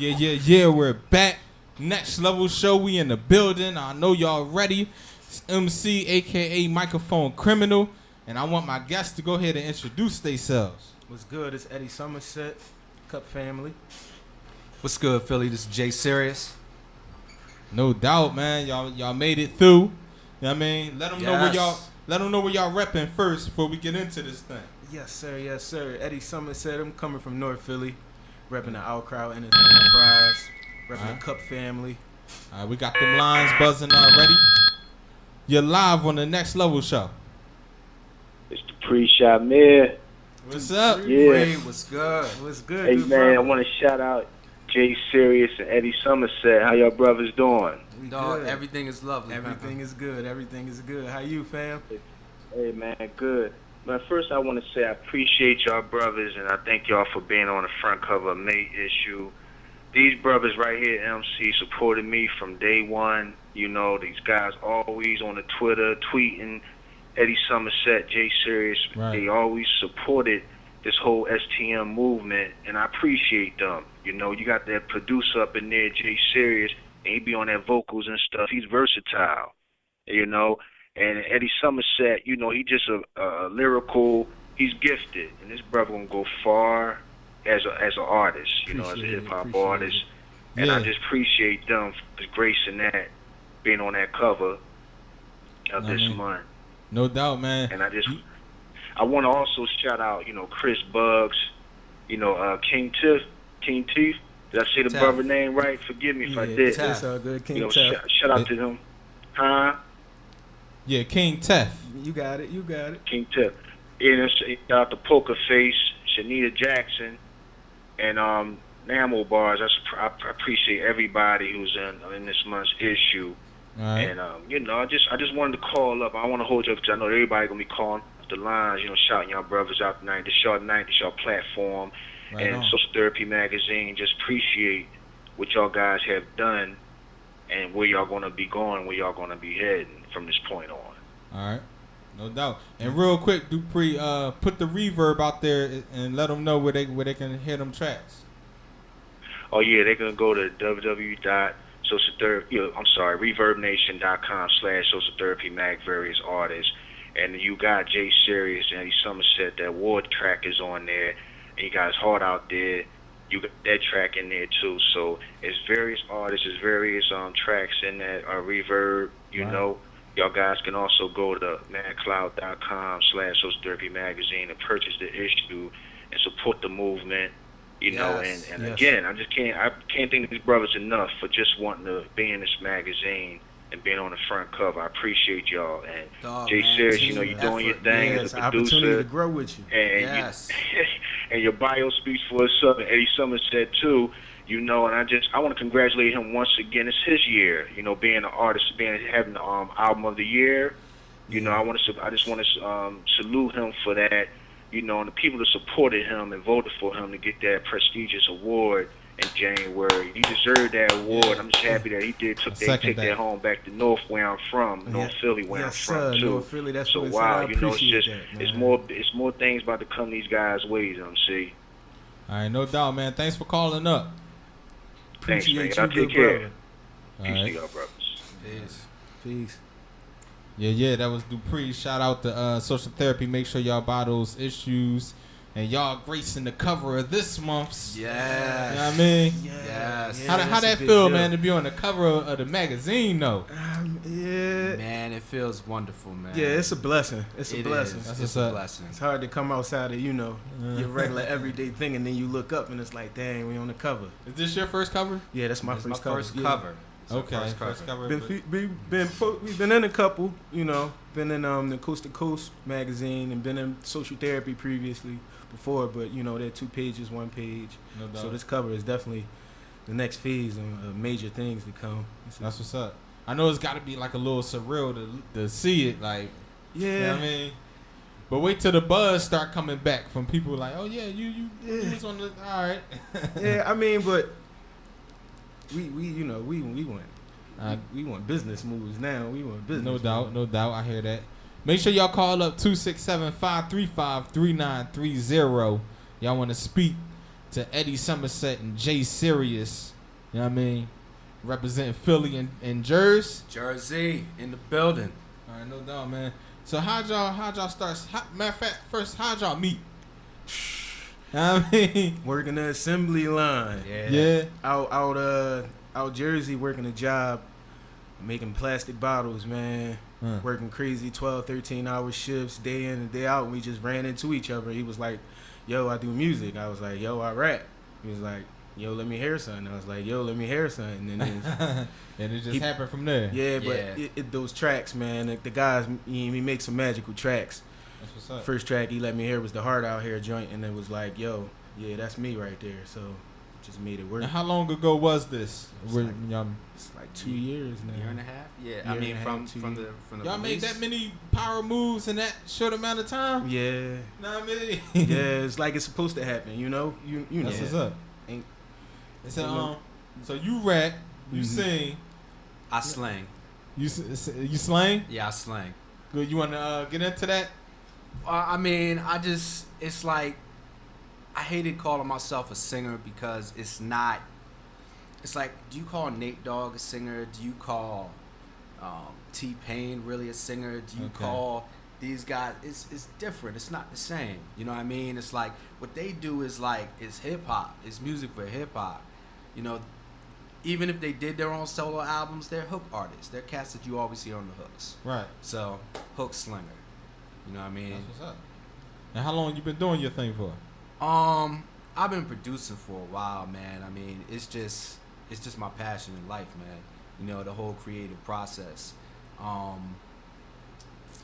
Yeah, we're back. Next Level Show, we in the building. I know y'all ready. It's MC, a.k.a. Microphone Criminal. And I want my guests to go ahead and introduce themselves. What's good? It's Eddie Somerset, Cup family. What's good, Philly? This is J Serious. No doubt, man. Y'all made it through. You know what I mean? Let them know where y'all repping first before we get into this thing. Yes, sir. Eddie Somerset. I'm coming from North Philly, repping the Outcrowd Enterprise, repping the Cup family. All right, we got them lines buzzing already. You're live on the Next Level Show. It's Dupree Shamir. What's up? Yeah. What's good? What's good? Hey, good man, brother? I want to shout out J Serious and Eddie Somerset. How y'all brothers doing? We Dog, good. everything is lovely. Everything is good. Everything is good. How you, fam? Hey, man, good. But first, I want to say I appreciate y'all brothers, and I thank y'all for being on the front cover of May issue. These brothers right here, MC, supported me from day one. You know, these guys always on the Twitter tweeting. Eddie Somerset, J Serious, Right. They always supported this whole STM movement, and I appreciate them. You know, you got that producer up in there, J Serious, and he be on that vocals and stuff. He's versatile, you know. And Eddie Somerset, you know, he just a lyrical. He's gifted, and this brother gonna go far as an artist, you know, as a hip hop artist. And I just appreciate them for gracing that, being on that cover of this month. No doubt, man. And I want to also shout out, you know, Chris Bugs, you know, King Teeth. Did I say the brother name right? Forgive me if I did. That's all good. King You know, Tef. shout out to him. Huh? Yeah, King Tef. You got it. King Tef. And shout out to Poker Face, Shanita Jackson, and Namo Bars. I appreciate everybody who's in this month's issue. All right. And you know, I just wanted to call up. I want to hold you up because I know everybody gonna be calling the lines, you know, shouting y'all brothers out tonight. This y'all night, this y'all platform, Right and on. Social Therapy Magazine. Just appreciate what y'all guys have done and where y'all gonna be going, where y'all gonna be heading from this point on. All right. No doubt. And real quick, Dupree, put the reverb out there and let them know where they can hear them tracks. Oh yeah, they're gonna go to reverbnation.com/social therapy mag various artists, and you got J Serious and Eddie Somerset. That Ward track is on there, and you guys Hard Out There. You got that track in there too. So it's various artists, it's various tracks in that reverb. You know, y'all guys can also go to madcloud.com/social therapy magazine and purchase the issue and support the movement. You know, and again, I can't thank these brothers enough for just wanting to be in this magazine and being on the front cover. I appreciate y'all. And Jay Serious, you know, you're doing your thing as a producer. Opportunity to grow with you. And and your bio speaks for itself. And Eddie Somerset too. You know, and I want to congratulate him once again. It's his year. You know, being an artist, having the album of the year. You know, I just want to salute him for that. You know, and the people that supported him and voted for him to get that prestigious award in January. He deserved that award. I'm just happy that he did take that home back to North, where I'm from, North Philly, where I'm from too. North Philly, that's so wow, you know, it's more things about to come these guys' ways. See. All right, no doubt, man. Thanks for calling up. Thanks, man. Appreciate Y'all you, take good care. brother. Peace to y'all, brothers. Peace. Yeah, that was Dupree. Shout out to Social Therapy. Make sure y'all buy those issues. And y'all gracing the cover of this month's. Yes. You know what I mean? Yes. How that feel, man, to be on the cover of the magazine, though? Yeah. Man, it feels wonderful, man. Yeah, it's a blessing. It's a blessing. It's a blessing. It's hard to come outside of, you know, your regular everyday thing, and then you look up and it's like, dang, we on the cover. Is this your first cover? Yeah, that's my first cover. Okay, first cover. We've been in a couple, you know, been in the Coast to Coast magazine and been in Social Therapy previously before, but you know, they're 2 pages, 1 page. No doubt. So this cover is definitely the next phase of major things to come. That's what's up. I know it's got to be like a little surreal to see it, like, yeah. You know what I mean? But wait till the buzz start coming back from people like, oh yeah, you was on the, all right. Yeah, I mean, but we you know, we want business moves now. We want business. No doubt. I hear that. Make sure y'all call up 267-535-3930. Y'all want to speak to Eddie Somerset and J Serious. You know what I mean? Representing Philly and Jersey. Jersey in the building. All right, no doubt, man. So how'd y'all start? Matter of fact, first, how'd y'all meet? I mean, Working the assembly line. yeah. Out Jersey, working a job, making plastic bottles, man. Working crazy 12, 13-hour shifts, day in and day out. We just ran into each other. He was like, yo, I do music. I was like, yo, I rap. He was like, yo, let me hear something. I was like, yo, let me hear something. And then and it just happened from there. yeah, but those tracks, man, the guys, he makes some magical tracks. That's what's up. First track he let me hear was the Heart Out Here joint, and it was like, yo, yeah, that's me right there. So just made it work. And how long ago was this? It's like 2 years now. Year and a half. Yeah, Year I mean and a half, from the y'all made release. that many power moves in that short amount of time? Yeah. Know what I mean? Yeah, it's like it's supposed to happen, you know? You know. That's what's up. Ain't- So, so you rap, you sing, I slang. you slang? Yeah, I slang. Good. You want to get into that? I mean, it's like, I hated calling myself a singer because it's not, it's like, do you call Nate Dogg a singer? Do you call T-Pain really a singer? Do you call these guys, it's different. It's not the same. You know what I mean? It's like, what they do is like, it's hip-hop. It's music for hip-hop. You know, even if they did their own solo albums, they're hook artists. They're cats that you always hear on the hooks. Right. So, hook slinger. You know what I mean? That's what's up. And how long you been doing your thing for? I've been producing for a while, man. I mean, it's just my passion in life, man. You know, the whole creative process.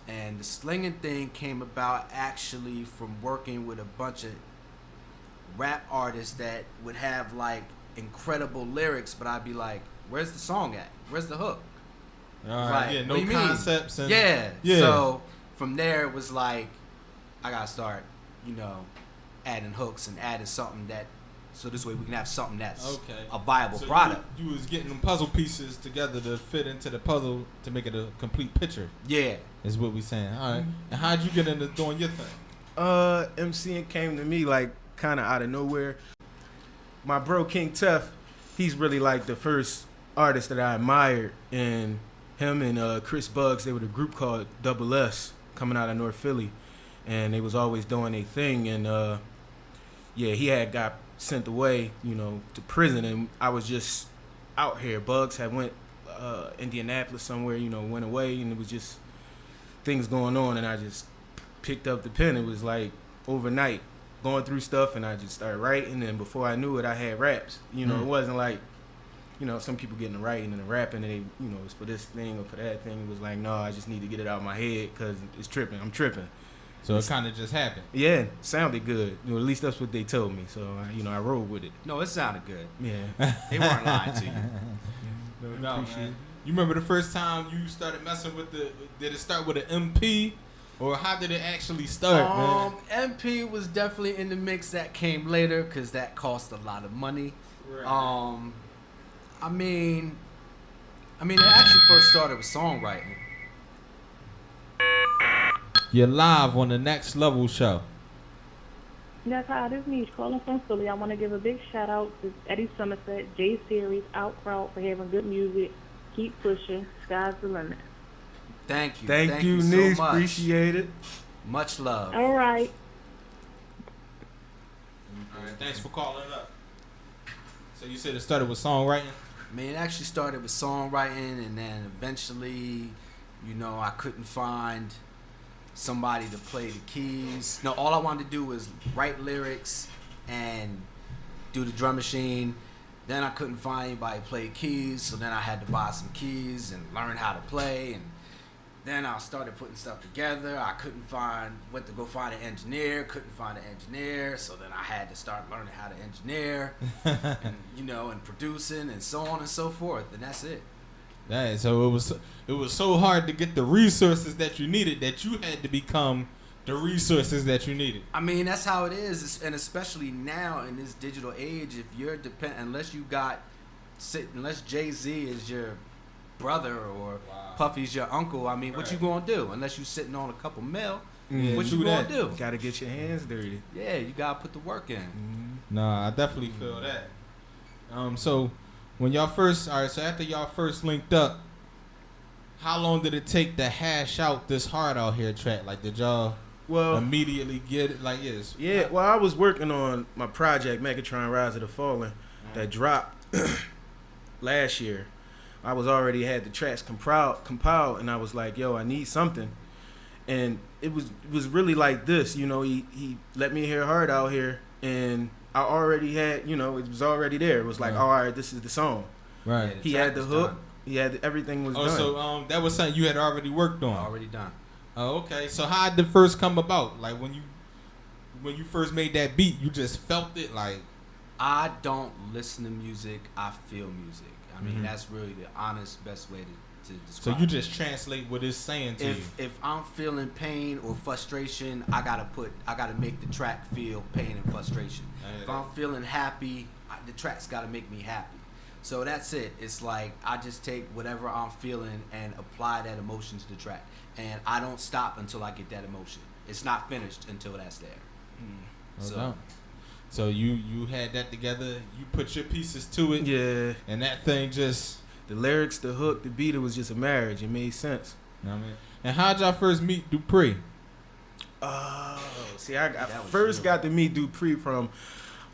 And the slinging thing came about actually from working with a bunch of rap artists that would have like incredible lyrics, but I'd be like, where's the song at? Where's the hook? All right. Like, Yeah. what No do you mean? concepts. And Yeah. Yeah. So from there, it was like, I gotta start, you know, adding hooks and adding something that, so this way we can have something that's a viable So product. You was getting them puzzle pieces together to fit into the puzzle to make it a complete picture. Yeah. Is what we saying. All right. And how'd you get into doing your thing? MCing came to me like kind of out of nowhere. My bro King Tuff, he's really like the first artist that I admired, and him and Chris Buggs, they were the group called Double S, coming out of North Philly, and they was always doing a thing. And yeah, he had got sent away, you know, to prison, and I was just out here. Buggs had went Indianapolis somewhere, you know, went away, and it was just things going on, and I just picked up the pen. It was like overnight, going through stuff, and I just started writing, and before I knew it, I had raps. You know, it wasn't like, you know, some people getting to writing and rapping, and they, you know, it's for this thing or for that thing. It was like, no, I just need to get it out of my head because it's tripping. I'm tripping. So it kind of just happened. Yeah, sounded good. You know, at least that's what they told me. So, you know, I rolled with it. No, it sounded good. Yeah. They weren't lying to you. No, Appreciate man. it. You remember the first time you started messing with did it start with an MP? Or how did it actually start, man? MP was definitely in the mix. That came later because that cost a lot of money. Right. I mean, it actually first started with songwriting. You're live on the Next Level show. Yes, hi, this is Niche calling from Philly. I want to give a big shout out to Eddie Somerset J Series, Outcrowd for having good music. Keep pushing. Sky's the limit. Thank you. Thank you, so Niche. much. Appreciate it. Much love. All right. All right, thanks for calling up. So you said it started with songwriting? I mean, it actually started with songwriting, and then eventually, you know, I couldn't find somebody to play the keys. No, all I wanted to do was write lyrics and do the drum machine. Then I couldn't find anybody to play keys, so then I had to buy some keys and learn how to play. And then I started putting stuff together. I went to go find an engineer, couldn't find an engineer, so then I had to start learning how to engineer and, you know, and producing and so on and so forth, and that's it. Right, so it was so hard to get the resources that you needed that you had to become the resources that you needed. I mean, that's how it is, and especially now in this digital age, if you're unless Jay-Z is your brother or Puffy's your uncle. I mean, what you gonna do? Unless you sitting on a couple mil, what you gonna do? Gotta get your hands dirty. Yeah, you gotta put the work in. Nah, I definitely feel that. So when y'all first, so after y'all first linked up, how long did it take to hash out this Hard Out Here track? Like, did y'all immediately get it? Like, yes. Yeah, well, I was working on my project, Megatron Rise of the Fallen, that dropped last year. I was already had the tracks compiled, and I was like, yo, I need something. And it was really like this, you know, he let me hear Hard Out Here, and I already had, you know, it was already there. It was like, all right, this is the song. Right. Yeah, He had the hook. He had everything was done. So that was something you had already worked on. Already done. Oh, okay. So how did it first come about? Like when you first made that beat, you just felt it. Like, I don't listen to music. I feel music. I mean, that's really the honest, best way to describe. So you just translate what it's saying to you. If I'm feeling pain or frustration, I gotta make the track feel pain and frustration. If I'm feeling happy, the track's gotta make me happy. So that's it. It's like I just take whatever I'm feeling and apply that emotion to the track, and I don't stop until I get that emotion. It's not finished until that's there. So you had that together. You put your pieces to it. Yeah. And that thing just The lyrics, the hook, the beat, it was just a marriage. It made sense. You know what I mean? And how'd y'all first meet Dupree? See, I first got to meet Dupree from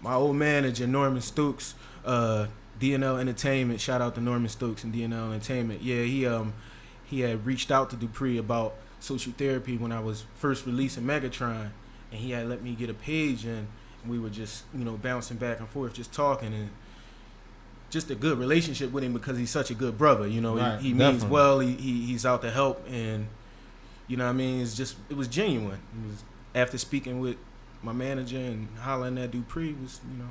my old manager, Norman Stokes, DNL Entertainment. Shout out to Norman Stokes and DNL Entertainment. Yeah, he had reached out to Dupree about social therapy when I was first releasing Megatron, and he had let me get a page in, and we were just, you know, bouncing back and forth, just talking, and just a good relationship with him because he's such a good brother. You know, right, he means well. He's out to help, and you know what I mean. It was genuine. It was after speaking with my manager and hollering at Dupree was, you know,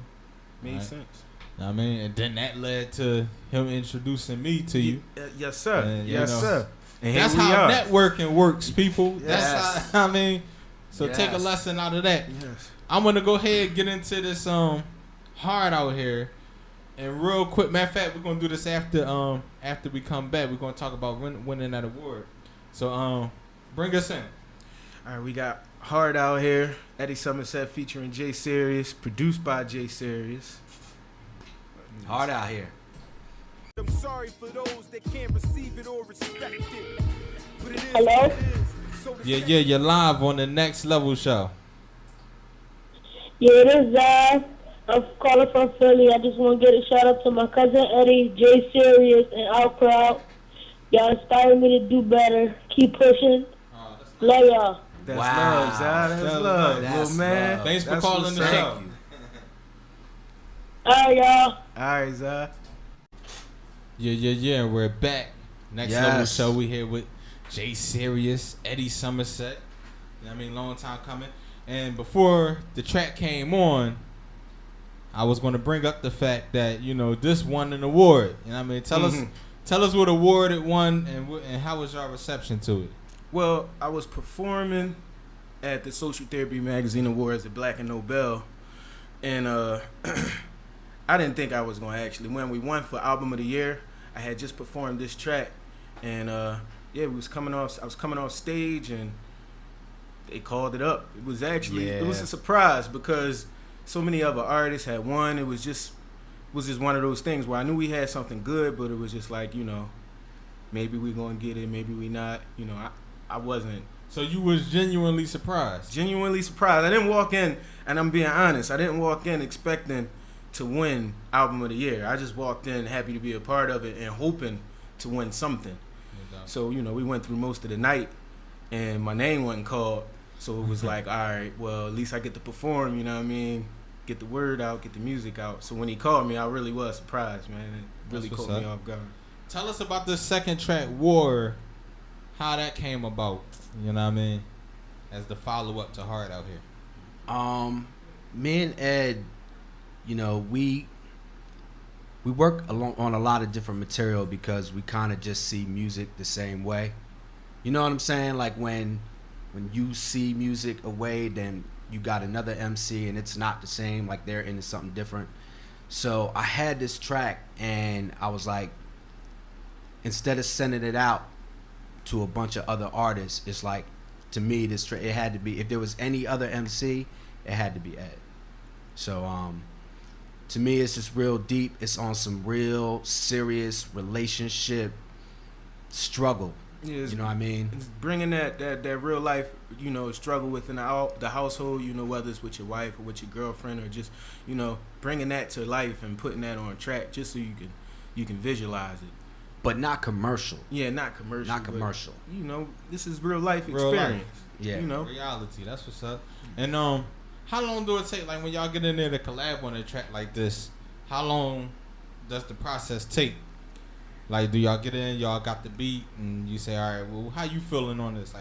made sense. I mean, and then that led to him introducing me to you. Yes, sir. And, sir. And that's how networking works, people. Yes. That's how, I mean. So take a lesson out of that. Yes. I'm gonna go ahead and get into this Hard Out Here, and real quick. Matter of fact, we're gonna do this after we come back. We're gonna talk about winning that award. So bring us in. All right, we got Hard Out Here, Eddie Somerset featuring J Serious, produced by J Serious. Hard Out Here. I'm sorry for those that can't receive it or respect it. But it is Hello? what it is. So Yeah, you're live on the Next Level show. Yeah, it is Zaz. I'm calling from Philly. I just want to get a shout out to my cousin Eddie, J Serious, and Outcrowd. Y'all inspire me to do better. Keep pushing. Love y'all. That's love, Zah. That's love, That's little man. love. Thanks for That's calling what's the up. show. All right, y'all. All right, Zah. Yeah. We're back. Next Yes. Level show. We here with J Serious, Eddie Somerset. You know what I mean, long time coming. And before the track came on, I was going to bring up the fact that, you know, this won an award. You know what I mean? Tell us what award it won and how was your reception to it? Well, I was performing at the Social Therapy Magazine Awards at Black and Nobel, and I didn't think I was going to actually win. We won for Album of the Year. I had just performed this track, and I was coming off stage, and they called it up. It was actually it was a surprise because so many other artists had won. It was just one of those things where I knew we had something good, but it was just like, you know, maybe we're going to get it, maybe we not. You know, I wasn't. So you was genuinely surprised? Genuinely surprised. I didn't walk in, and I'm being honest, I didn't walk in expecting to win Album of the Year. I just walked in happy to be a part of it and hoping to win something. So, you know, we went through most of the night, and my name wasn't called. So it was like, all right, well, at least I get to perform, you know what I mean? Get the word out, get the music out. So when he called me, I really was surprised, man. It really caught me off guard. Tell us about the second track, War, how that came about, you know what I mean, as the follow-up to Hard Out Here. Me and Ed, you know, we work on a lot of different material because we kind of just see music the same way. You know what I'm saying? Like when you see music away, then you got another MC and it's not the same, like they're into something different. So I had this track and I was like, instead of sending it out to a bunch of other artists, it's like, to me, it had to be, if there was any other MC, it had to be Ed. So to me, it's just real deep. It's on some real serious relationship struggle. Yeah, you know what I mean? It's bringing that real life, struggle within the household, whether it's with your wife or with your girlfriend, or just, bringing that to life and putting that on track just so you can visualize it. But not commercial. Yeah, not commercial. Not commercial. But, this is real life Real experience. life. Yeah. Reality. That's what's up. And how long do it take? Like when y'all get in there to collab on a track like this, how long does the process take? Like, do y'all get in? Y'all got the beat, and you say, "All right, well, how you feeling on this?"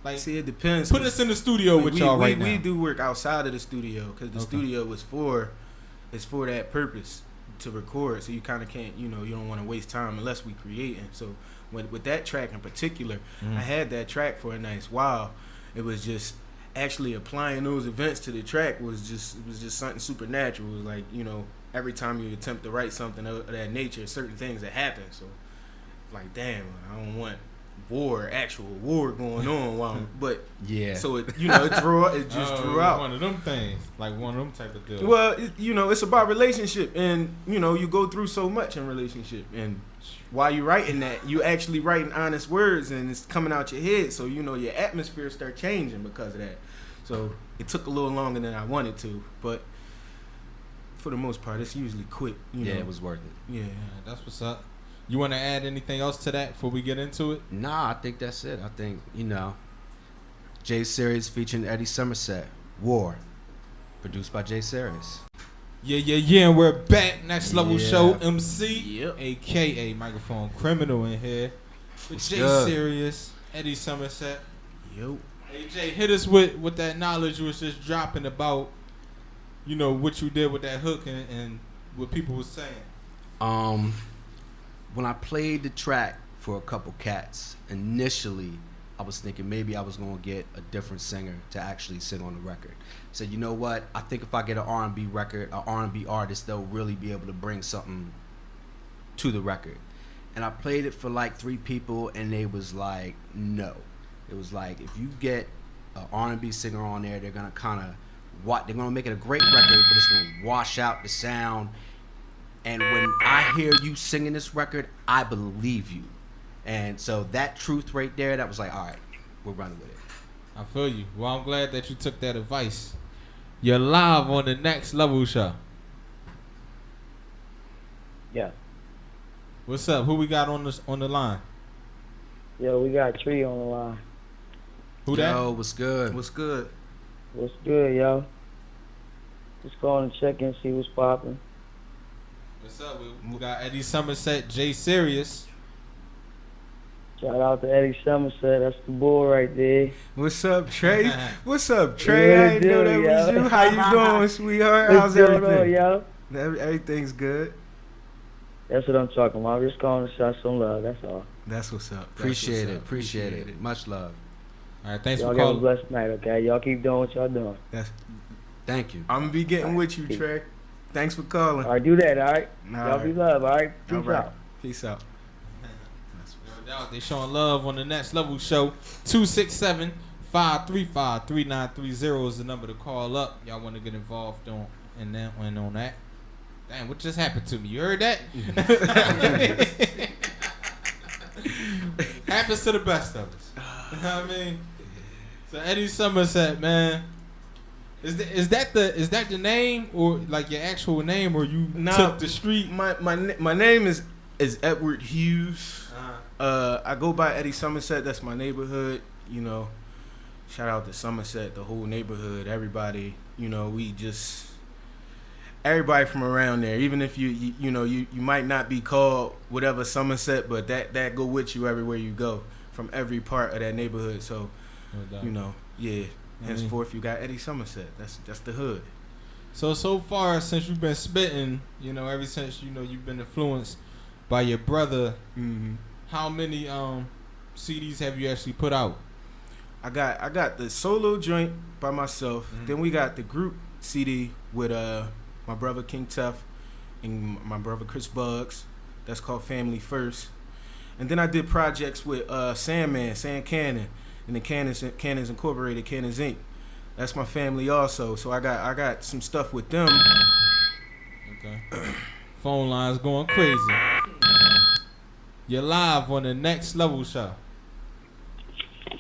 Like, see, it depends. Put us in the studio with y'all right now. We do work outside of the studio because the studio is for that purpose, to record. So you kind of can't, you don't want to waste time unless we creating. So with that track in particular, I had that track for a nice while. It was just actually applying those events to the track was just something supernatural. It was like, every time you attempt to write something of that nature, certain things that happen. So, like, damn, I don't want actual war going on. But yeah. So it drew out. One of them things, like one of them type of deals. Well, it's about relationship, and you go through so much in relationship, and while you writing that, you actually writing honest words, and it's coming out your head. So your atmosphere start changing because of that. So it took a little longer than I wanted to, but for the most part, it's usually quick. Yeah, it was worth it. Yeah, that's what's up. You want to add anything else to that before we get into it? Nah, I think that's it. I think, J Series featuring Eddie Somerset, War, produced by J Series. Yeah, and we're back. Next Level Yeah. Show MC, Yep. a.k.a. Microphone Criminal in here. With What's J good? Series, Eddie Somerset. Yo. Hey, Jay, hit us with that knowledge you was just dropping about, what you did with that hook and what people was saying. When I played the track for a couple cats, initially I was thinking maybe I was gonna get a different singer to actually sing on the record. Said, you know what? I think if I get an R&B record, an R&B artist, they'll really be able to bring something to the record. And I played it for like 3 people, and they was like, no. It was like, if you get an R&B singer on there, they're gonna they're gonna make it a great record, but it's gonna wash out the sound. And when I hear you singing this record, I believe you. And so that truth right there, that was like, all right, we're running with it. I feel you. Well, I'm glad that you took that advice. You're live on the Next Level Show. Yeah. What's up? Who we got on the line? Yo, we got Tree on the line. Who that? Yo, what's good? What's good? What's good, yo? Just calling to check in, see what's popping. What's up? We got Eddie Somerset J Serious. Shout out to Eddie Somerset. That's the boy right there. What's up, Trey? What's up, Trey? I didn't know that was you. How you doing, sweetheart? What's How's going on, everything? yo? Everything's good. That's what I'm talking about. I'm just calling to show some love. That's all. That's what's up. Appreciate it. Much love. All right, thanks Y'all for have a calling. blessed night, okay? Y'all keep doing what y'all doing. Thank you. I'm gonna be getting with you, Trey. Thanks for calling. All right, do that, all right? All Y'all right. be love, all right? Peace out. Peace out. No doubt, they showing love on the Next Level Show. 267-535-3930 is the number to call up. Y'all want to get involved on that. Damn, what just happened to me? You heard that? Happens to the best of us. You know what I mean? So Eddie Somerset, man. Is that the name, or like your actual name, or you took the street? My name is Edward Hughes. I go by Eddie Somerset. That's my neighborhood. Shout out to Somerset, the whole neighborhood, everybody. Everybody from around there. Even if you might not be called whatever Somerset, but that go with you everywhere you go, from every part of that neighborhood. So, yeah. Henceforth, you got Eddie Somerset. That's the hood. So far since you've been spitting, ever since you've been influenced by your brother. Mm-hmm. How many CDs have you actually put out? I got the solo joint by myself. Mm-hmm. Then we got the group CD with my brother King Tuff and my brother Chris Buggs. That's called Family First. And then I did projects with Sandman, Sam Cannon, and the Cannons Incorporated, Cannons Inc. That's my family also. So I got some stuff with them. Okay. Phone lines going crazy. You're live on the Next Level Show.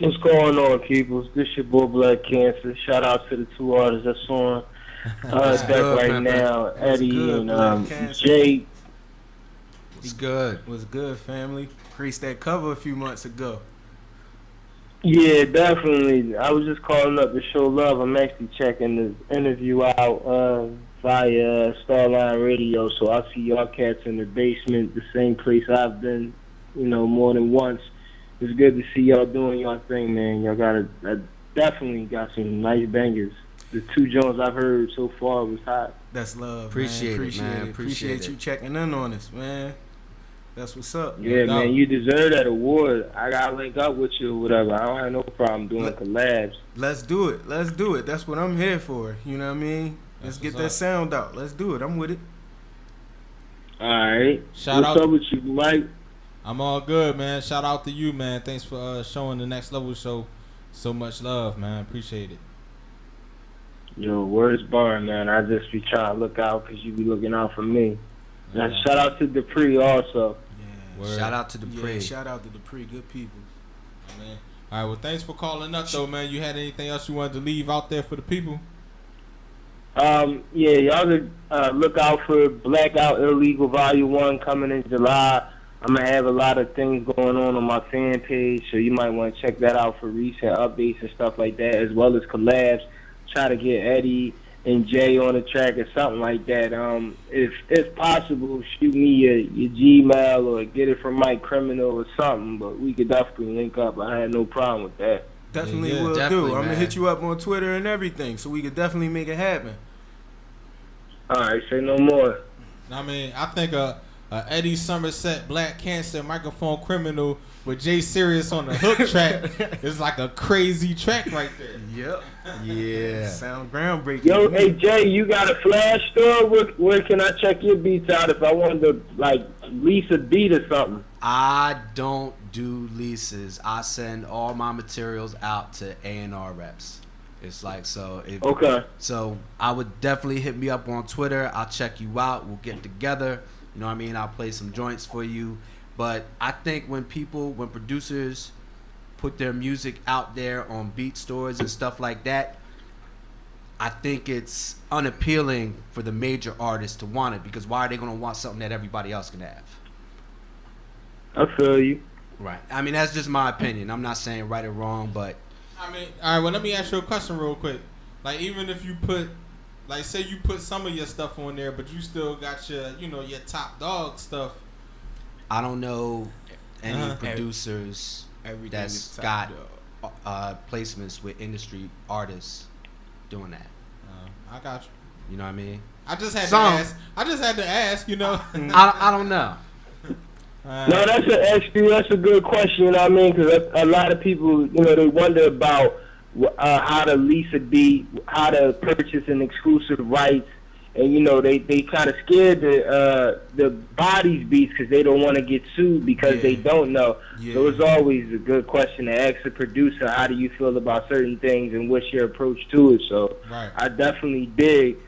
What's going on, people? This your boy Black Cancer. Shout out to the two artists that's on deck right now, Eddie good, and Jay. It's good. Was good, family. Creased that cover a few months ago. Yeah, definitely. I was just calling up to show love. I'm actually checking the interview out via Starline Radio, so I see y'all cats in the basement, the same place I've been, more than once. It's good to see y'all doing y'all thing, man. Y'all definitely got some nice bangers. The two Jones I've heard so far was hot. That's love, Appreciate man. it, man. Appreciate you checking in on us, man. That's what's up. Yeah, man, you deserve that award. I gotta link up with you or whatever. I don't have no problem doing collabs. Let's do it. That's what I'm here for. You know what I mean? Let's get that sound out. Let's do it. I'm with it. All right. What's up with you, Mike? I'm all good, man. Shout out to you, man. Thanks for showing the Next Level Show so much love, man. Appreciate it. Yo, word's born, man. I just be trying to look out because you be looking out for me. Yeah. Now, shout out to Dupree also. Yeah. Word. Shout out to Dupree. Yeah, shout out to Dupree. Good people. Man. All right, well, thanks for calling up, though, man. You had anything else you wanted to leave out there for the people? Yeah, y'all could look out for Blackout Illegal Volume 1 coming in July. I'm going to have a lot of things going on my fan page, so you might want to check that out for recent updates and stuff like that, as well as collabs. Try to get Eddie and Jay on the track or something like that. If possible, shoot me your Gmail or get it from Mike Criminal or something, but we could definitely link up. I had no problem with that. Definitely Yeah, will definitely, do. I'm going to man. hit you up on Twitter and everything, so we could definitely make it happen. All right, say no more. I mean, I think Eddie Somerset Black Cancer Microphone Criminal with Jay Serious on the hook track is like a crazy track right there. Yep. Yeah. Sound groundbreaking. Yo, hey Jay, you got a flash store? Where can I check your beats out if I wanted to lease a beat or something? I don't do leases. I send all my materials out to A&R reps. It's like Okay. So I would definitely hit me up on Twitter. I'll check you out. We'll get together. You know what I mean? I'll play some joints for you. But I think when producers put their music out there on beat stores and stuff like that, I think it's unappealing for the major artists to want it, because why are they going to want something that everybody else can have? I feel you. Right. I mean, that's just my opinion. I'm not saying right or wrong, but I mean, all right, well, let me ask you a question real quick. Like, even if you put, like, say you put some of your stuff on there, but you still got your, your top dog stuff. I don't know any producers that's got placements with industry artists doing that. I got you. You know what I mean? I just had to ask. I don't know. No, that's a good question. You know what I mean? Because a lot of people, they wonder about how to lease a beat, how to purchase an exclusive rights, and they kind of scared the bodies beats because they don't want to get sued because they don't know. Yeah. So it's always a good question to ask the producer, how do you feel about certain things and what's your approach to it? So I definitely dig.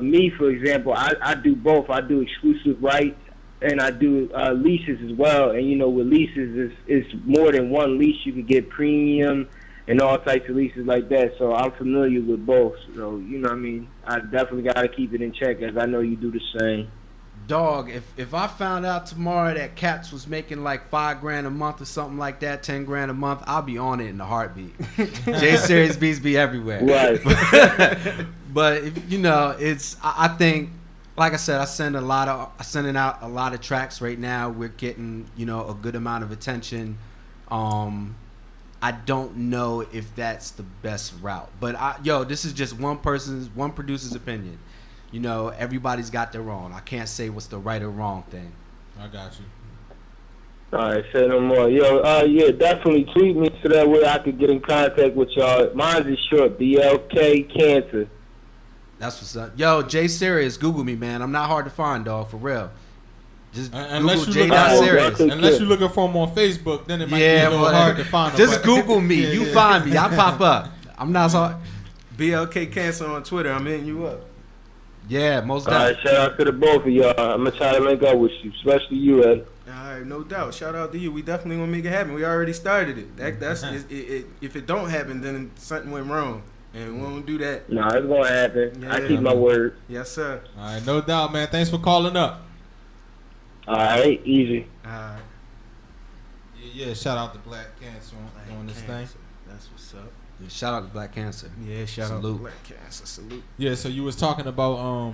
Me, for example, I do both. I do exclusive rights and I do leases as well. And with leases, it's more than one lease. You can get premium and all types of leases like that. So I'm familiar with both. So, you know what I mean? I definitely got to keep it in check, as I know you do the same. Dog, if I found out tomorrow that Cats was making like $5,000 a month or something like that, $10,000 a month, I'll be on it in a heartbeat. J Series beats be everywhere. Right. But it's I think, like I said, sending out a lot of tracks right now. We're getting a good amount of attention. I don't know if that's the best route, but this is just one producer's opinion. Everybody's got their own. I can't say what's the right or wrong thing. I got you. All right, say no more. Yo, yeah, definitely tweet me so that way I could get in contact with y'all. Mine's is short, BLK Cancer. That's what's up. Yo, Jay Serious, Google me, man. I'm not hard to find, dog, for real. Just unless Google you J. look Serious. unless you're looking for him on Facebook, then it might be a little hard to find him. Just Google me. You find me. I pop up. I'm not sorry. BLK Cancer on Twitter. I'm hitting you up. Yeah, most All right, definitely. shout out to the both of y'all. I'm gonna try to link up with you, especially you, Ed. All right, no doubt. Shout out to you. We definitely gonna make it happen. We already started it. That's if it don't happen, then something went wrong, and we won't do that. Nah, it's gonna happen. I Yeah. keep my word. Yes, sir. All right, no doubt, man. Thanks for calling up. All right, easy. All right. Yeah, shout out to Black Cancer on this thing. That's what's up. Yeah, shout out to Black Cancer. Yeah, shout out Salute. to Black Cancer. Salute. Yeah, so you was talking about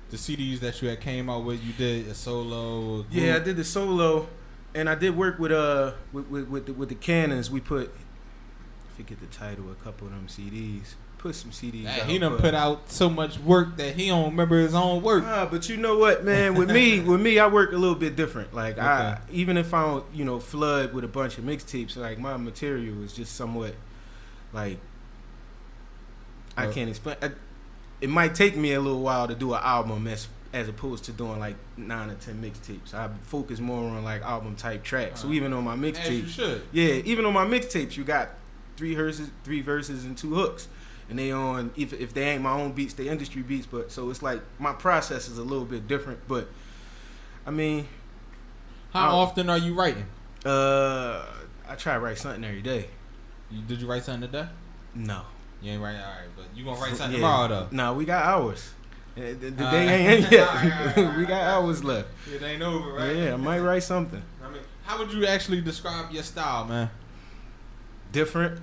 the CDs that you had came out with. You did a solo. A Yeah, I group. did the solo, and I did work with the Cannons. We put, I forget the title, a couple of them CDs. Put some CDs. Man, out, he done but- put out so much work that he don't remember his own work. But you know what, man? With me, I work a little bit different. Like Okay. even if I don't, flood with a bunch of mixtapes, like my material is just somewhat, like, I can't explain. It might take me a little while to do an album as opposed to doing like 9 or 10 mixtapes. I focus more on like album type tracks. So even on my As you mixtapes, should. yeah, even on my mixtapes, you got three verses and 2 hooks. And they on if they ain't my own beats, they industry beats. But so it's like my process is a little bit different. But I mean, How often are you writing? I try to write something every day. Did you write something today? No, You ain't writing. All right, but you gonna write something Yeah. tomorrow though. No, we got hours. The day Alright. ain't end yet. Alright. We got hours left. It ain't over, right? Yeah, I might write something I mean, how would you actually describe your style, man? different.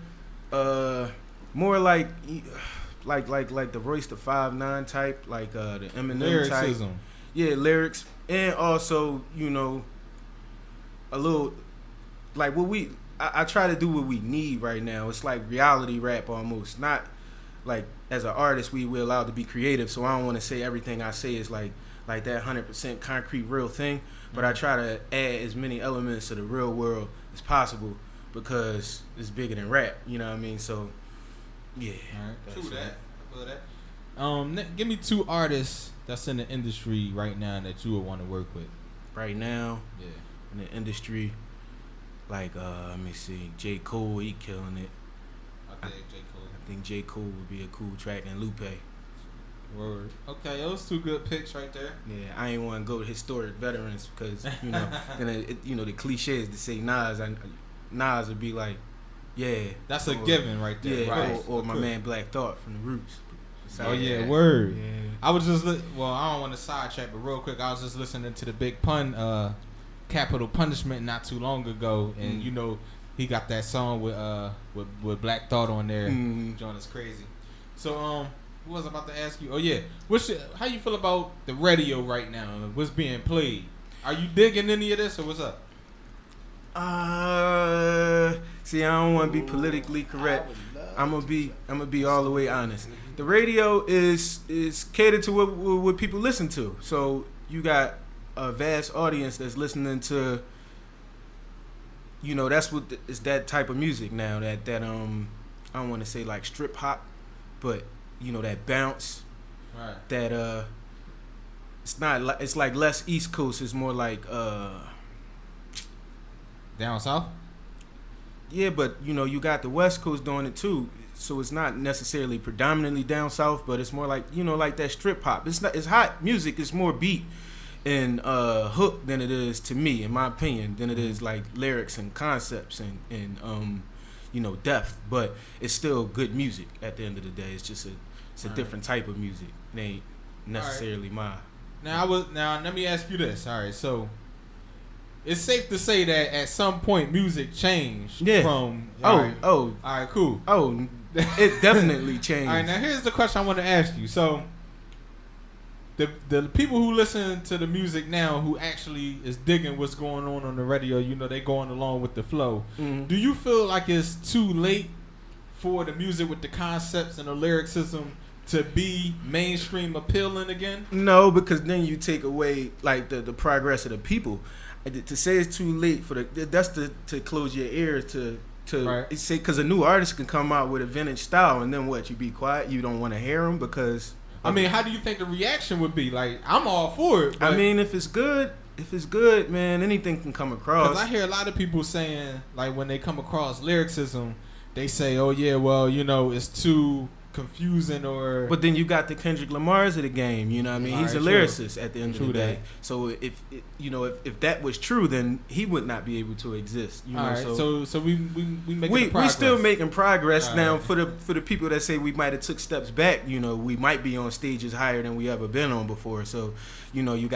More like the Royce the 5'9" type, like the Eminem type. Lyricism. Yeah, lyrics, and also a little like what I try to do what we need right now. It's like reality rap almost. Not like as an artist we're allowed to be creative, so I don't want to say everything I say is like that 100% concrete real thing. But I try to add as many elements to the real world as possible because it's bigger than rap. You know what I mean? So yeah. All right, that's true it. that. I feel that. Give me 2 artists that's in the industry right now that you would want to work with. Right now Yeah. in the industry, like let me see, J. Cole, he killing it. I think J. Cole. I think J. Cole would be a cool track, and Lupe. Word. Okay, those 2 good picks right there. Yeah, I ain't want to go to historic veterans because then the cliche is to say Nas would be like, yeah, That's a or- given right there. yeah, right. or my Okay. man Black Thought from the Roots. Oh yeah, word. Yeah. I was just well, I don't want to sidetrack, but real quick, I was just listening to the Big Pun, Capital Punishment not too long ago, and he got that song with Black Thought on there. John is crazy. So what was I about to ask you? Oh yeah, how you feel about the radio right now? What's being played? Are you digging any of this or what's up? See, I don't want to be politically correct. I'm gonna be all the way honest. The radio is catered to what people listen to. So you got a vast audience that's listening to. That's what it's that type of music now. That I don't want to say like strip hop, but that bounce. Right. That it's like less East Coast. It's more like Down south. Yeah, but you got the West Coast doing it too. So it's not necessarily predominantly down south, but it's more like like that strip hop. It's hot music. It's more beat and hook than it is, to me, in my opinion, than it is like lyrics and concepts and depth. But it's still good music at the end of the day. It's just a different type of music. It ain't necessarily mine. Now let me ask you this. All right, so it's safe to say that at some point music changed from all right, cool. Oh, it definitely changed. All right, now here's the question I want to ask you. So the people who listen to the music now, who actually is digging what's going on the radio, they going along with the flow. Mm-hmm. Do you feel like it's too late for the music with the concepts and the lyricism to be mainstream appealing again? No, because then you take away like the progress of the people. To say it's too late that's to close your ears to Right. say, because a new artist can come out with a vintage style and then what, you be quiet, you don't want to hear them because I mean, how do you think the reaction would be? Like, I'm all for it. But I mean, if it's good, if it's good, man, anything can come across. Because I hear a lot of people saying, like, when they come across lyricism, they say, oh, yeah, well, you know, it's too confusing or... But then you got the Kendrick Lamars of the game, you know what I mean? He's a lyricist at the end of the day. So if that was true, then he would not be able to exist. You know? All right, so we making progress. We still making progress now. For the people that say we might have took steps back, you know, we might be on stages higher than we ever been on before. So, you know, you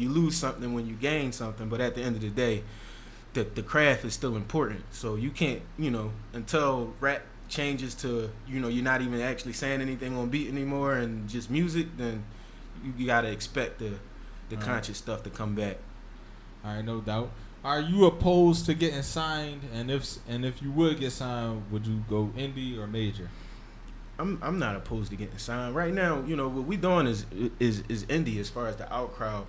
lose something when you gain something. But at the end of the day, the craft is still important. So you can't, you know, until rap changes to, you know, you're not even actually saying anything on beat anymore and just music, then you gotta expect the conscious stuff to come back. All right, no doubt. Are you opposed to getting signed? And if you would get signed, would you go indie or major? I'm not opposed to getting signed. Right now, you know, what we doing is indie as far as the out crowd.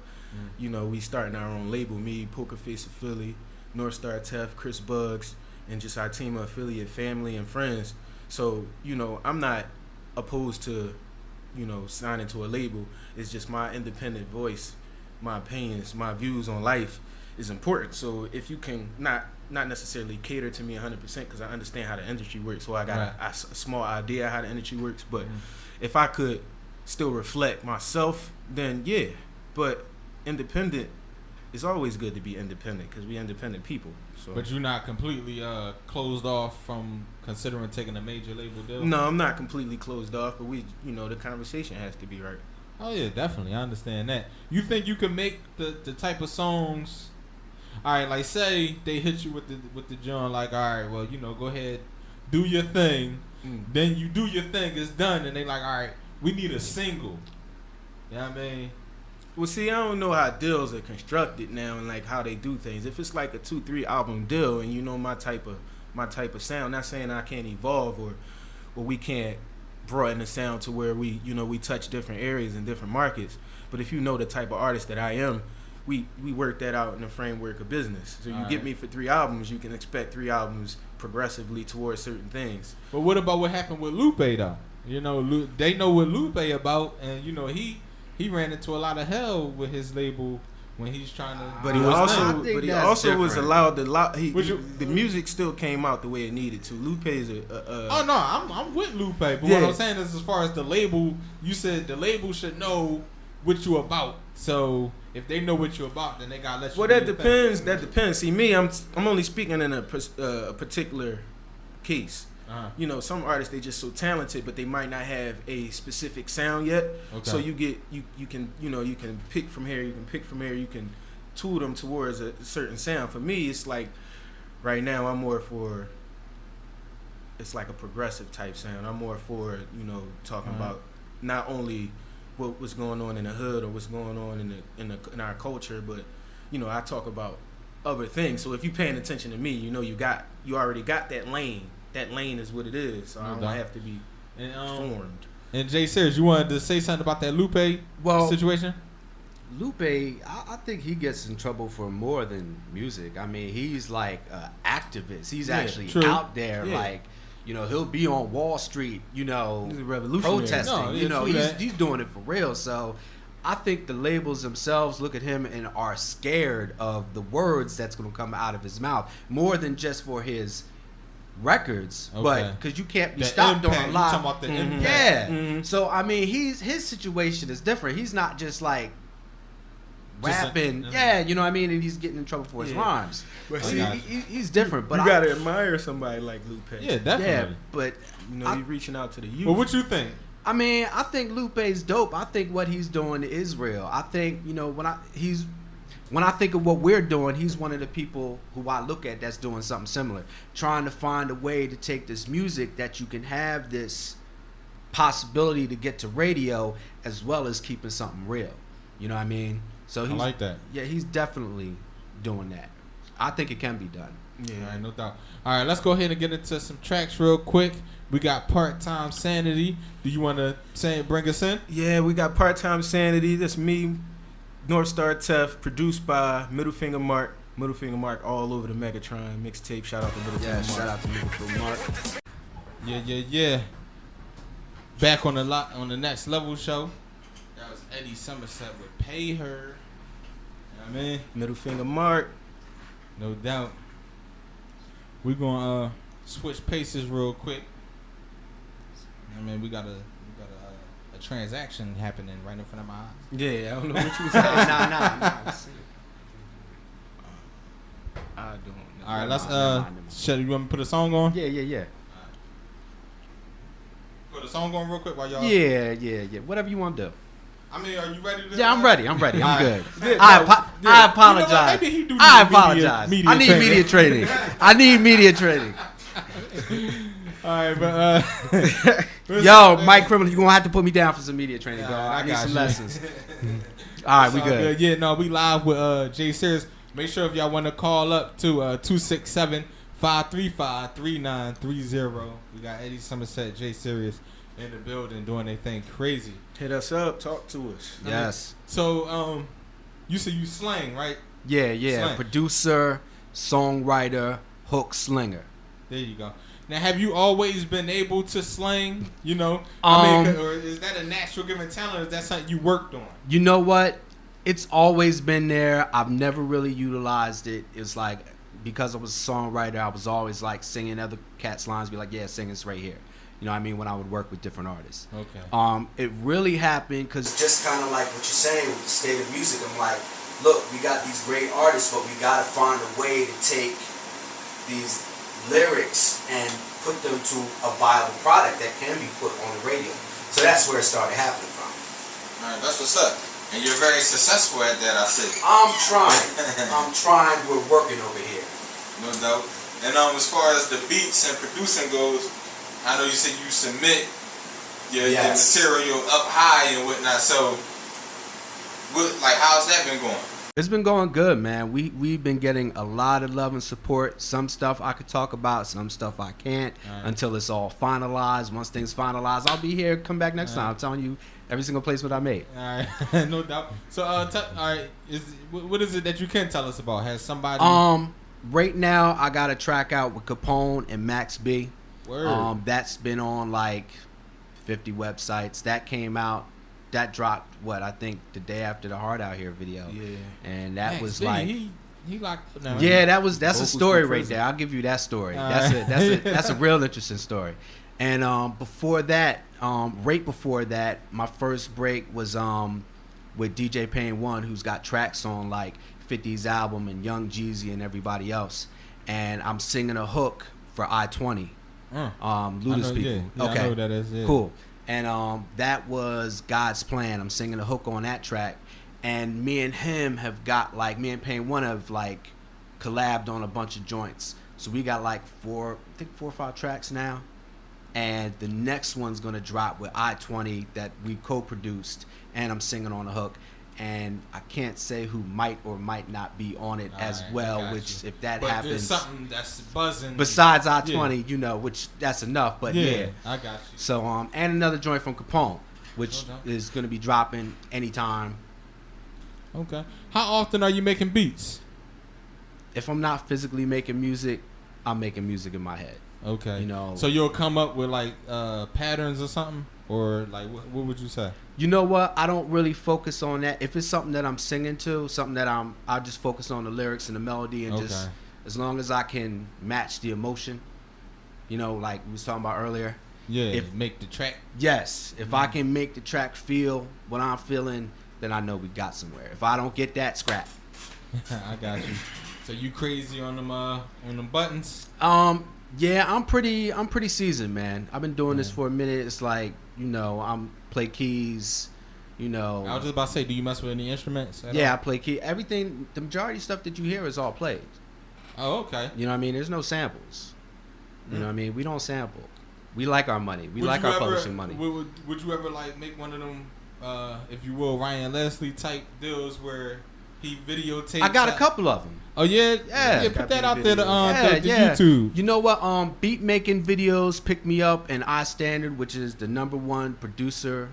You know, we starting our own label, me, Poker Face of Philly, North Star Tef, Chris Bugs, and just our team of affiliate family and friends. So, you know, I'm not opposed to, you know, signing to a label. It's just my independent voice, my opinions, my views on life is important. So if you can not necessarily cater to me 100% because I understand how the industry works, so I got a small idea how the industry works, but if I could still reflect myself, then yeah. But independent, it's always good to be independent because we independent people. So. But you're not completely closed off from considering taking a major label deal? No, I'm not completely closed off, but we, you know, the conversation has to be right. Oh yeah, definitely. I understand that. You think you can make the type of songs? All right, like say they hit you with the joint, like, all right, well, you know, go ahead, do your thing. Then you do your thing, it's done, and they like, all right, we need a single. You know what I mean? Well, see, I don't know how deals are constructed now and like how they do things. If it's like a 2-3 album deal and you know my type of sound, not saying I can't evolve or we can't broaden the sound to where we touch different areas and different markets. But if you know the type of artist that I am, we work that out in the framework of business. So you get me for 3 albums, you can expect 3 albums progressively towards certain things. But what about what happened with Lupe though? You know, they know what Lupe about, and you know he ran into a lot of hell with his label when he's trying to. But he also was allowed to. The music still came out the way it needed to. Lupe is Oh no, I'm with Lupe. But what I'm saying is, as far as the label, you said the label should know what you about. So if they know what you about, then they gotta let you. Well, that depends. That depends. See, me, I'm only speaking in a particular case. You know, some artists, they just so talented, but they might not have a specific sound yet. Okay. So you can pick from here, you can tool them towards a certain sound. For me, it's like right now I'm more for, it's like a progressive type sound. I'm more for, you know, talking about not only what's going on in the hood or what's going on in our culture, but you know, I talk about other things. So if you're paying attention to me, you know, you already got that lane. That lane is what it is, so I don't have to be formed. And Jay Sears, you wanted to say something about that Lupe situation? Lupe, I think he gets in trouble for more than music. I mean, he's like an activist. He's actually out there, like, you know, he'll be on Wall Street, you know, he's a revolutionary. Protesting. You know, he's doing it for real. So I think the labels themselves look at him and are scared of the words that's going to come out of his mouth, more than just for his records, but because you can't be stopped on a lot. Talking about the impact. So I mean, his situation is different. He's not just like rapping, you know what I mean, and he's getting in trouble for his rhymes. But he's different. But you gotta admire somebody like Lupe. Yeah, definitely. Yeah, but you know, he's reaching out to the youth. Well, what you think? I mean, I think Lupe's dope. I think what he's doing is real. I think, you know, when I think of what we're doing, he's one of the people who I look at that's doing something similar. Trying to find a way to take this music that you can have this possibility to get to radio as well as keeping something real. You know what I mean? So I like that. Yeah, he's definitely doing that. I think it can be done. Yeah, all right, no doubt. All right, let's go ahead and get into some tracks real quick. We got Part-Time Sanity. Do you want to bring us in? Yeah, we got Part-Time Sanity. That's me, North Star Tef, produced by Middle Finger Mark all over the Megatron mixtape. Shout out to Middle Finger Mark. Shout out to Middle Finger Mark. Yeah. Back on the Next Level show. That was Eddie Somerset with Pay Her. I mean, Middle finger mark. no doubt. We gonna switch paces real quick. I mean, we got a transaction happening right in front of my eyes. Yeah, I don't know what you was saying. Nah. I don't know. All right, let's you want me to put a song on? Yeah. Put a song on real quick while y'all. Yeah. Whatever you want to do. I mean, are you ready to? Yeah, I'm ready. I'm good. Yeah, I apologize. Maybe he do I need apologize. media I need media training. I need media training. All right, but Yo, Mike Criminal, you're gonna have to put me down for some media training, bro. I I need got some you. lessons. All right, we all good. Yeah, no, we live with Jay Serious. Make sure if y'all want to call up to 267-535-3930. We got Eddie Somerset J Serious in the building doing their thing crazy. Hit us up. Talk to us. Yes. So, you said you slang, right? Yeah. Slang. Producer, songwriter, hook slinger. There you go. Now, have you always been able to slang? You know, I mean, or is that a natural given talent? Or is that something you worked on? You know what? It's always been there. I've never really utilized it. It's like because I was a songwriter, I was always like singing other cats' lines. Be like, yeah, sing this right here. You know what I mean? When I would work with different artists. Okay. It really happened because just kind of like what you're saying with the state of music. I'm like, look, we got these great artists, but we got to find a way to take these lyrics and put them to a viable product that can be put on the radio. So that's where it started happening from. All right, that's what's up. And you're very successful at that, I see. I'm trying. We're working over here. No doubt. And as far as the beats and producing goes, I know you said you submit your material up high and whatnot. So, how's that been going? It's been going good, man. We've been getting a lot of love and support. Some stuff I could talk about, some stuff I can't until it's all finalized. Once things finalized, I'll be here. Come back next time. I'm telling you every single placement I made. All right, no doubt. So, all right, what is it that you can tell us about? Has somebody? Right now I got a track out with Capone and Max B. Word. That's been on like 50 websites. That came out. That dropped I think the day after the Hard Out Here video. Yeah. And that Max was B, like he locked. No, yeah, that's a story right there. I'll give you that story. That's a real interesting story. And before that, right before that, my first break was with DJ Payne 1, who's got tracks on like 50's album and Young Jeezy and everybody else. And I'm singing a hook for I-20. Luda's people. Yeah, okay. I know who that is. Yeah. Cool. And that was God's Plan. I'm singing a hook on that track. And me and him have got like, me and Payne 1 have like collabed on a bunch of joints. So we got like 4 or 5 tracks now. And the next one's going to drop with I-20 that we co-produced. And I'm singing on a hook. And I can't say who might or might not be on it as well, which if that happens. There's something that's buzzing. Besides I-20, you know, which that's enough. But yeah. I got you. So, and another joint from Capone, which is going to be dropping anytime. Okay. How often are you making beats? If I'm not physically making music, I'm making music in my head. Okay. You know. So you'll come up with like patterns or something? Or like what would you say? You know what? I don't really focus on that. If it's something that I'm singing to, something that I just focus on the lyrics and the melody and just as long as I can match the emotion, you know, like we was talking about earlier. Yeah, make the track. Yes. If I can make the track feel what I'm feeling, then I know we got somewhere. If I don't get that, scrap. I got you. So you crazy on them buttons? Yeah, I'm pretty seasoned, man. I've been doing this for a minute. It's like, you know, I'm play keys, you know. I was just about to say, do you mess with any instruments? Yeah, I play key. Everything, the majority of stuff that you hear is all played. Oh, okay. You know what I mean? There's no samples. You know what I mean? We don't sample. We like our money. We like our publishing money. Would you ever like make one of them, if you will, Ryan Leslie type deals where he videotapes? I got a couple of them. Oh yeah, yeah. Put that out there to YouTube. You know what? Beat making videos pick me up, and iStandard, which is the #1 producer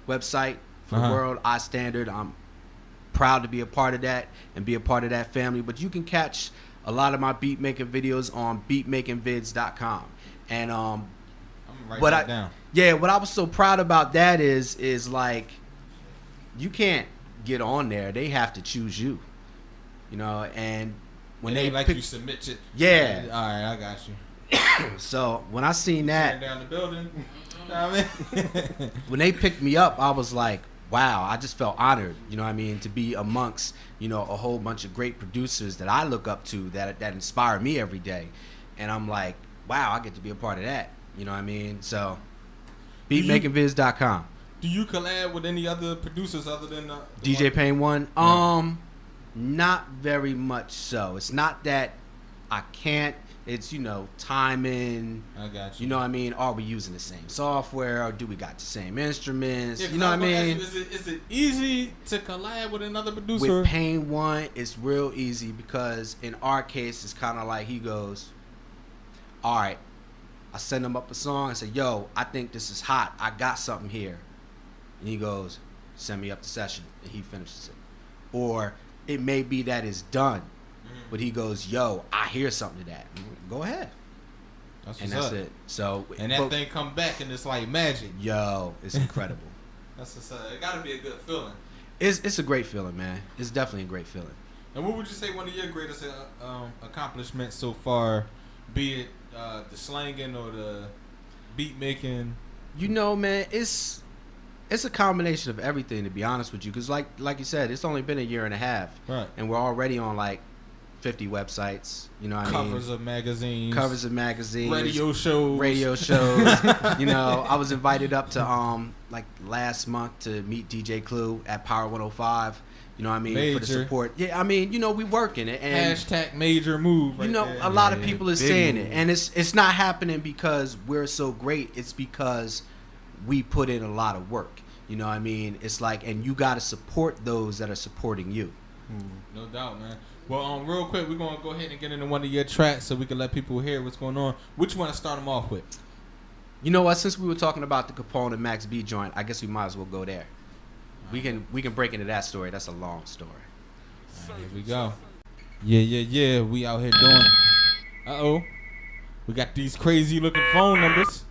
website for the world. iStandard. I'm proud to be a part of that and be a part of that family. But you can catch a lot of my beat making videos on beatmakingvids.com. And I'm gonna write that down. Yeah, what I was so proud about that is like you can't get on there. They have to choose you. you know, and when they they like you submit it. Yeah. All right, I got you. So when I seen that, down the building, you know what I mean? when they picked me up, I was like, wow, I just felt honored, you know what I mean, to be amongst, you know, a whole bunch of great producers that I look up to that inspire me every day. And I'm like, wow, I get to be a part of that, you know what I mean? So, beatmakingviz.com. Do you collab with any other producers other than DJ Payne 1? Yeah. Not very much so. It's not that I can't. It's, you know, timing. I got you. You know what I mean? Are we using the same software? Or do we got the same instruments? Yeah, you know what I mean? Is it easy to collab with another producer? With Payne 1, it's real easy because in our case, it's kind of like he goes, all right, I send him up a song and say, yo, I think this is hot. I got something here. And he goes, send me up the session. And he finishes it. Or it may be that it's done. But he goes, yo, I hear something to that. Go ahead. That's it. So and that thing come back and it's like magic. Yo, it's incredible. That's what's up. It gotta be a good feeling. It's a great feeling, man. It's definitely a great feeling. And what would you say one of your greatest accomplishments so far, be it the slanging or the beat making? You know, man, it's a combination of everything, to be honest with you. Because like you said, it's only been a year and a half. Right. And we're already on like 50 websites, you know what I mean? Covers of magazines. Radio shows. You know, I was invited up to like last month to meet DJ Clue at Power 105. You know what I mean? For the support. Yeah, I mean, you know, we working it. And hashtag major move. You know, a lot of people are saying it. And it's not happening because we're so great. It's because we put in a lot of work. You know what I mean? It's like, and you got to support those that are supporting you. No doubt, man. Well, real quick, we're going to go ahead and get into one of your tracks so we can let people hear what's going on. Which one to start them off with? You know what? Since we were talking about the Capone and Max B joint, I guess we might as well go there. We can break into that story. That's a long story. All right, here we go. Yeah. We out here doing. Uh-oh. We got these crazy looking phone numbers.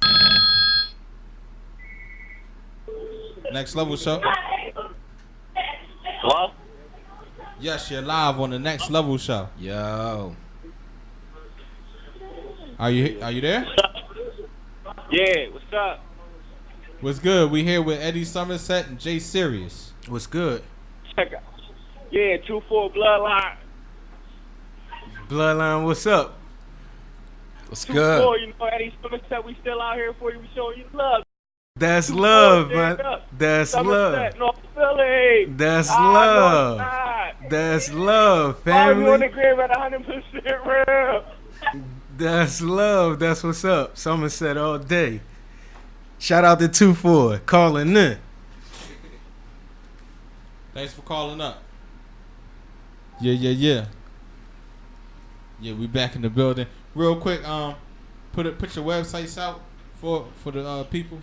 Next Level Show. Hello? Yes, you're live on the Next Level Show. Yo. Are you there? What's up? Yeah, what's up? What's good? We here with Eddie Somerset and J Serious. What's good? Check out. Yeah, 2-4 Bloodline. Bloodline, what's up? What's 2-4, good? you know, Eddie Somerset, we still out here for you. We showing you love. That's 2-4, love, stand man. up. That's Somerset, love. North Philly. That's No, love. it's not. That's love, Oh, you on the family. crib at 100% real. That's love. That's what's up. Somerset all day. Shout out to 2-4 calling in. Thanks for calling up. Yeah. Yeah, we back in the building. Real quick, put your websites out for the people.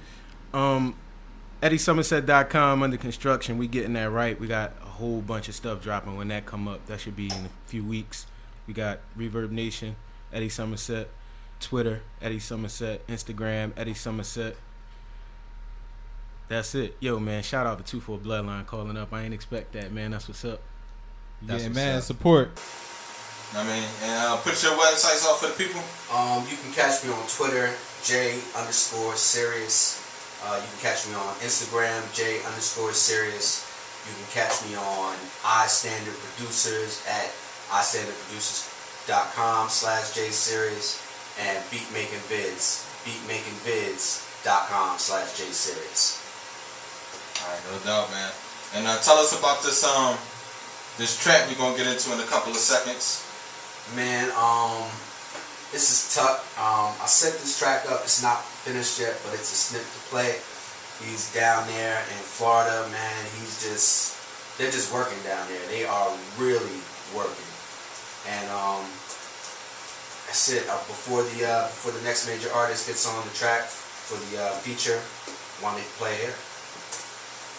EddieSomerset.com under construction. We getting that right. We got a whole bunch of stuff dropping when that come up. That should be in a few weeks. We got Reverb Nation, Eddie Somerset, Twitter, Eddie Somerset, Instagram, Eddie Somerset. That's it. Yo, man, shout out to 2-4 Bloodline calling up. I ain't expect that, man. That's what's up. That's Yeah, what's man, up. support. I mean, and put your websites out for the people. You can catch me on Twitter, J_Serious. You can catch me on Instagram, J_Serious. You can catch me on iStandard Producers at iStandardProducers.com/JSerious and beatmakingvids.com/JSerious. All right, no doubt, man. And tell us about this this track we're gonna get into in a couple of seconds. Man, this is tough. I set this track up. It's not finished yet, but it's a snip to play. He's down there in Florida, man. They're just working down there. They are really working. And that's it. Before the next major artist gets on the track for the feature, want me to play here.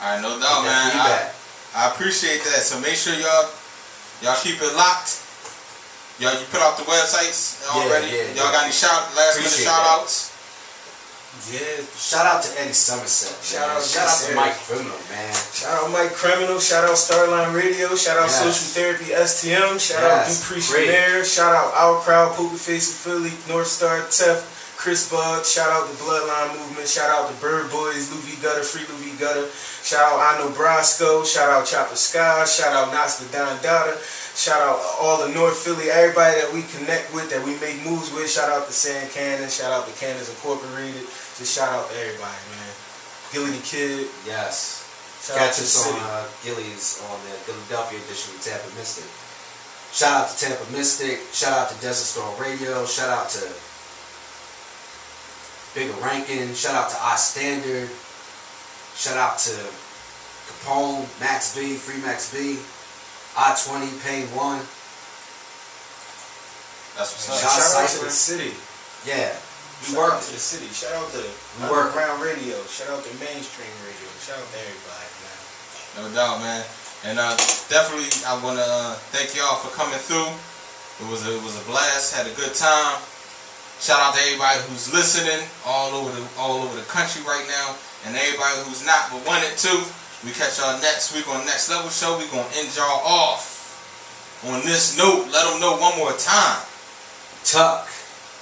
All right, no doubt, man. I appreciate that. So make sure y'all keep it locked. Y'all, you put out the websites already. Yeah. Y'all got any last minute shout outs? Yeah. Shout out to Eddie Somerset. Shout out to Mike Criminal, man. Shout out Mike Criminal. Shout out Starline Radio. Shout out Social Therapy STM. Shout out Dupree Shamir. Shout out Our Crowd, Poker Face of Philly, North Star, Tef, Chris Bug. Shout out the Bloodline Movement. Shout out the Bird Boys, Luffy Gutter, Free Luffy Gutter. Shout out Ano Brasco. Shout out Chopper Sky. Shout out Nas the Don Dada. Shout out all the North Philly, everybody that we connect with, that we make moves with. Shout out to San Cannon. Shout out to Cannons Incorporated. Just shout out to everybody, man. Gilly the Kid. Yes. Shout Catch us on Gilly's on the Philadelphia edition of Tampa Mystic. Shout out to Tampa Mystic. Shout out to Desert Storm Radio. Shout out to Bigger Rankin. Shout out to I Standard. Shout out to Capone, Max B, Free Max B, I-20, Pain 1. That's what's up. Shout out to the city. Yeah. Shout out to the city. Shout out to Underground Radio. Shout out to Mainstream Radio. Shout out to everybody, man. No doubt, man. And definitely, I want to thank y'all for coming through. It was a blast. Had a good time. Shout out to everybody who's listening all over the country right now, and everybody who's not but wanted to. We catch y'all next week on Next Level Show. We gonna end y'all off on this note. Let them know one more time. Tuck,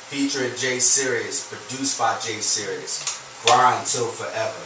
featuring J Serious, produced by J Serious. Grind till forever.